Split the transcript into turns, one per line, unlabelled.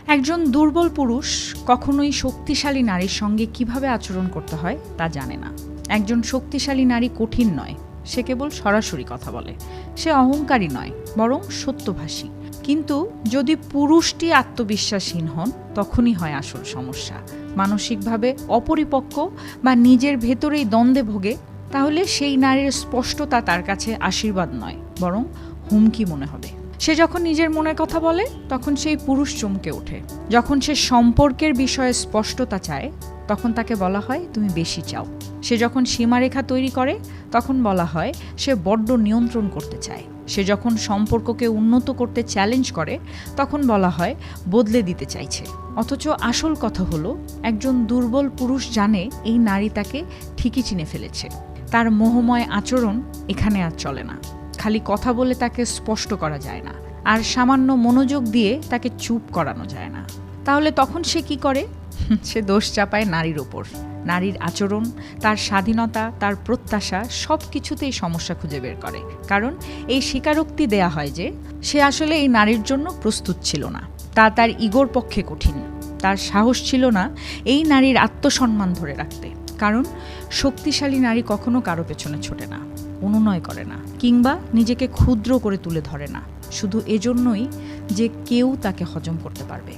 একজন দুর্বল পুরুষ কখনোই শক্তিশালী নারীর সঙ্গে কিভাবে আচরণ করতে হয় তা জানে না। একজন শক্তিশালী নারী কঠিন নয়, সে কেবল সরাসরি কথা বলে। সে অহংকারী নয়, বরং সত্যভাষী। কিন্তু যদি পুরুষটি আত্মবিশ্বাসহীন হন, তখনই হয় আসল সমস্যা। মানসিকভাবে অপরিপক্ক বা নিজের ভেতরেই দ্বন্দ্বে ভোগে, তাহলে সেই নারীর স্পষ্টতা তার কাছে আশীর্বাদ নয়, বরং হুমকি মনে হবে। সে যখন নিজের মনের কথা বলে, তখন সেই পুরুষ চমকে ওঠে। যখন সে সম্পর্কের বিষয়ে স্পষ্টতা চায়, তখন তাকে বলা হয় তুমি বেশি চাও। সে যখন সীমারেখা তৈরি করে, তখন বলা হয় সে বড্ড নিয়ন্ত্রণ করতে চায়। সে যখন সম্পর্ককে উন্নত করতে চ্যালেঞ্জ করে, তখন বলা হয় বদলে দিতে চাইছে। অথচ আসল কথা হলো, একজন দুর্বল পুরুষ জানে এই নারী তাকে ঠিকই চিনে ফেলেছে। তার মোহময় আচরণ এখানে আর চলে না। খালি কথা বলে তাকে স্পষ্ট করা যায় না, আর সামান্য মনোযোগ দিয়ে তাকে চুপ করানো যায় না। তাহলে তখন সে কি করে? সে দোষ চাপায় নারীর ওপর। নারীর আচরণ, তার স্বাধীনতা, তার প্রত্যাশা সব কিছুতেই সমস্যা খুঁজে বের করে। কারণ এই স্বীকারোক্তি দেয়া হয় যে সে আসলে এই নারীর জন্য প্রস্তুত ছিল না। তার ইগোর পক্ষে কঠিন। তার সাহস ছিল না এই নারীর আত্মসম্মান ধরে রাখতে। কারণ শক্তিশালী নারী কখনো কারো পেছনে ছোটে না, অনুনয় করে না, কিংবা নিজেকে ক্ষুদ্র করে তুলে ধরে না, শুধু এজন্যই যে কেউ তাকে হজম করতে পারবে।